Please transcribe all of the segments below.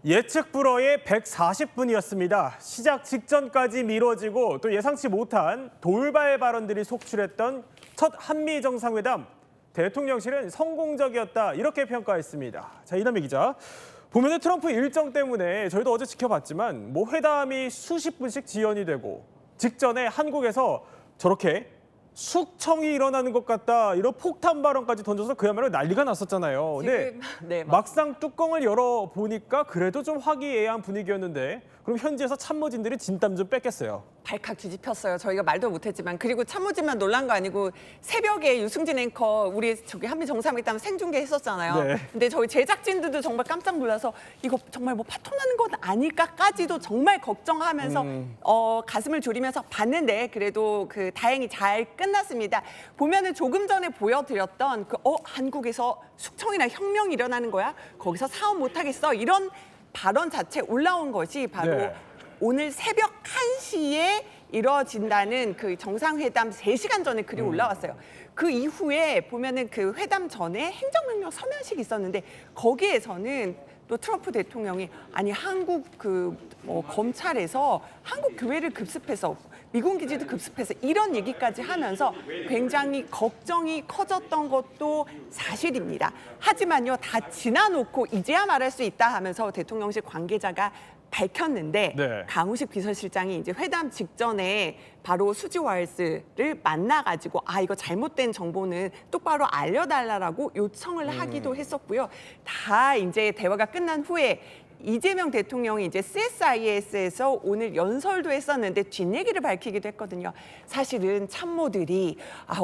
예측 불허의 140분이었습니다. 시작 직전까지 미뤄지고 또 예상치 못한 돌발 발언들이 속출했던 첫 한미 정상회담. 대통령실은 성공적이었다 이렇게 평가했습니다. 자, 이남희 기자. 보면은 트럼프 일정 때문에 저희도 어제 지켜봤지만 뭐 회담이 수십 분씩 지연이 되고 직전에 한국에서 저렇게 숙청이 일어나는 것 같다 이런 폭탄 발언까지 던져서 그야말로 난리가 났었잖아요. 근데 막상 뚜껑을 열어보니까 그래도 좀 화기애애한 분위기였는데 그럼 현지에서 참모진들이 진땀 좀 뺐겠어요. 발칵 뒤집혔어요. 저희가 말도 못했지만. 그리고 참모진만 놀란 거 아니고 새벽에 유승진 앵커 우리 저기 한미 정상회담 생중계했었잖아요. 네. 근데 저희 제작진들도 정말 깜짝 놀라서 이거 정말 뭐 파토 나는 건 아닐까까지도 정말 걱정하면서 가슴을 졸이면서 봤는데 그래도 그 다행히 잘 끝났습니다. 보면은 조금 전에 보여드렸던 한국에서 숙청이나 혁명이 일어나는 거야? 거기서 사업 못 하겠어? 이런 발언 자체 올라온 것이 바로 오늘 새벽 1시에 이뤄진다는 그 정상회담 3시간 전에 글이 올라왔어요. 그 이후에 보면은 그 회담 전에 행정명령 서면식이 있었는데 거기에서는 또 트럼프 대통령이 아니 한국 검찰에서 한국 교회를 급습해서 미군 기지도 급습해서 이런 얘기까지 하면서 굉장히 걱정이 커졌던 것도 사실입니다. 하지만요, 다 지나놓고 이제야 말할 수 있다 하면서 대통령실 관계자가 밝혔는데 강우식 비서실장이 이제 회담 직전에 바로 수지 와일스를 만나가지고 이거 잘못된 정보는 똑바로 알려달라고 요청을 하기도 했었고요. 다 이제 대화가 끝난 후에 이재명 대통령이 이제 CSIS에서 오늘 연설도 했었는데 뒷얘기를 밝히기도 했거든요. 사실은 참모들이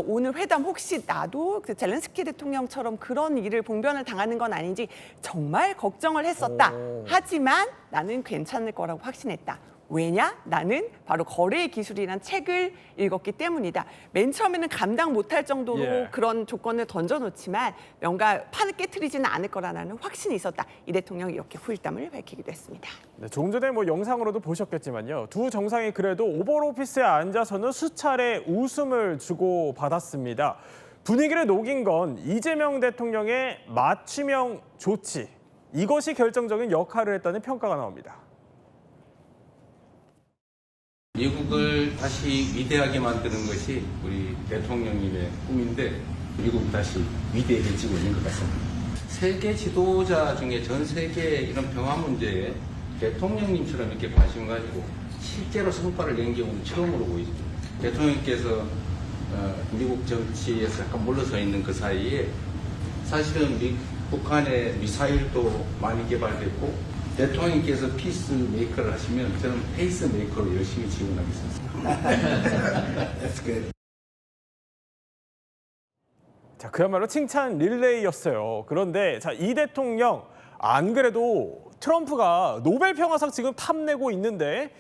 오늘 회담 혹시 나도 그 젤렌스키 대통령처럼 그런 일을 봉변을 당하는 건 아닌지 정말 걱정을 했었다. 하지만 나는 괜찮을 거라고 확신했다. 왜냐? 나는 바로 거래의 기술이란 책을 읽었기 때문이다. 맨 처음에는 감당 못할 정도로 그런 조건을 던져놓지만 뭔가 판을 깨트리지는 않을 거라는 확신이 있었다. 이 대통령이 이렇게 후일담을 밝히기도 했습니다. 네, 조금 전에 뭐 영상으로도 보셨겠지만요. 두 정상이 그래도 오벌 오피스에 앉아서는 수차례 웃음을 주고 받았습니다. 분위기를 녹인 건 이재명 대통령의 맞춤형 조치. 이것이 결정적인 역할을 했다는 평가가 나옵니다. 미국을 다시 위대하게 만드는 것이 우리 대통령님의 꿈인데 미국이 다시 위대해지고 있는 것 같습니다. 세계 지도자 중에 전 세계 이런 평화 문제에 대통령님처럼 이렇게 관심 가지고 실제로 성과를 낸 경우는 처음으로 보이죠. 대통령께서 미국 정치에서 약간 물러서 있는 그 사이에 사실은 북한의 미사일도 많이 개발됐고 대통령께서 피스 메이커를 하시면 저는 페이스 메이커로 열심히 지원하겠습니다. That's good. 자, 그야말로 칭찬 릴레이였어요. 그런데 이 대통령 안 그래도 트럼프가 노벨 평화상 지금 탐내고 있는데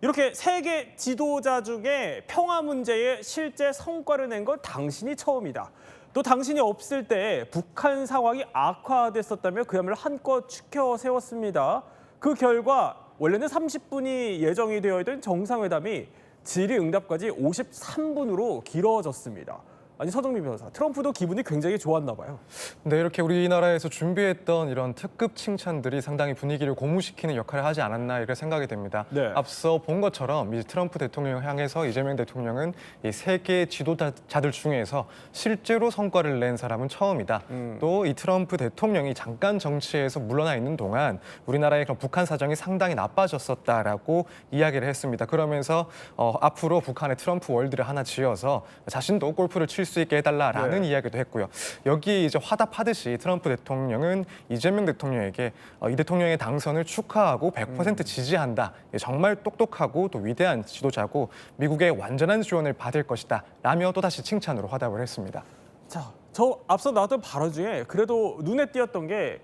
이렇게 세계 지도자 중에 평화 문제에 실제 성과를 낸 건 당신이 처음이다. 또 당신이 없을 때 북한 상황이 악화됐었다며 그야말로 한껏 추켜 세웠습니다. 그 결과 원래는 30분이 예정이 되어 있던 정상회담이 질의응답까지 53분으로 길어졌습니다. 아니 서정민 변호사, 트럼프도 기분이 굉장히 좋았나 봐요. 네, 이렇게 우리나라에서 준비했던 이런 특급 칭찬들이 상당히 분위기를 고무시키는 역할을 하지 않았나 이렇게 생각이 됩니다. 앞서 본 것처럼 이제 트럼프 대통령을 향해서 이재명 대통령은 이 세계 지도자들 중에서 실제로 성과를 낸 사람은 처음이다. 또 이 트럼프 대통령이 잠깐 정치에서 물러나 있는 동안 우리나라의 그런 북한 사정이 상당히 나빠졌었다라고 이야기를 했습니다. 그러면서 앞으로 북한의 트럼프 월드를 하나 지어서 자신도 골프를 칠 수 있게 해달라라는 이야기도 했고요. 여기 이제 화답하듯이 트럼프 대통령은 이재명 대통령에게 이 대통령의 당선을 축하하고 100% 지지한다. 정말 똑똑하고 또 위대한 지도자고 미국의 완전한 지원을 받을 것이다. 라며 또다시 칭찬으로 화답을 했습니다. 자, 저 앞서 나왔던 발언 중에 그래도 눈에 띄었던 게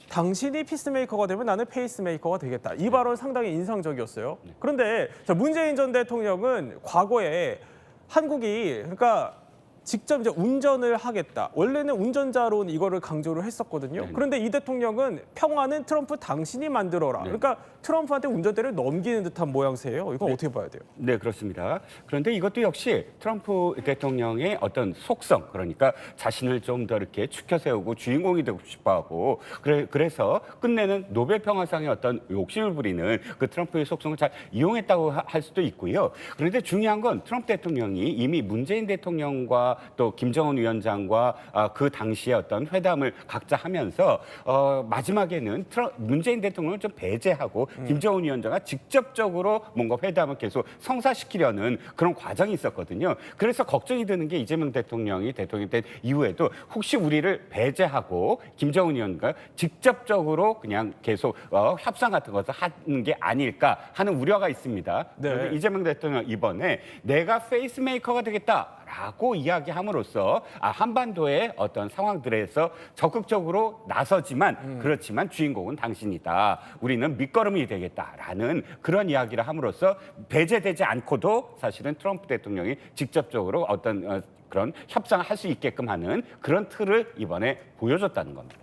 당신이 피스메이커가 되면 나는 페이스메이커가 되겠다. 이 발언 상당히 인상적이었어요. 그런데 문재인 전 대통령은 과거에 한국이 그러니까 직접 이제 운전을 하겠다. 원래는 운전자론 이거를 강조를 했었거든요. 그런데 이 대통령은 평화는 트럼프 당신이 만들어라. 그러니까 트럼프한테 운전대를 넘기는 듯한 모양새예요. 이건 어떻게 봐야 돼요? 네, 그렇습니다. 그런데 이것도 역시 트럼프 대통령의 어떤 속성, 그러니까 자신을 좀 더 이렇게 추켜 세우고 주인공이 되고 싶어하고 그래서 끝내는 노벨 평화상의 어떤 욕심을 부리는 그 트럼프의 속성을 잘 이용했다고 할 수도 있고요. 그런데 중요한 건 트럼프 대통령이 이미 문재인 대통령과 또 김정은 위원장과 그 당시에 어떤 회담을 각자 하면서 마지막에는 문재인 대통령을 좀 배제하고 김정은 위원장과 직접적으로 뭔가 회담을 계속 성사시키려는 그런 과정이 있었거든요. 그래서 걱정이 드는 게 이재명 대통령이 대통령이 된 이후에도 혹시 우리를 배제하고 김정은 위원과 직접적으로 그냥 계속 협상 같은 것을 하는 게 아닐까 하는 우려가 있습니다. 그런데 이재명 대통령 이번에 내가 페이스메이커가 되겠다라고 이야기함으로써 한반도의 어떤 상황들에서 적극적으로 나서지만 그렇지만 주인공은 당신이다. 우리는 밑거름이 되겠다라는 그런 이야기를 함으로써 배제되지 않고도 사실은 트럼프 대통령이 직접적으로 어떤 그런 협상을 할 수 있게끔 하는 그런 틀을 이번에 보여줬다는 겁니다.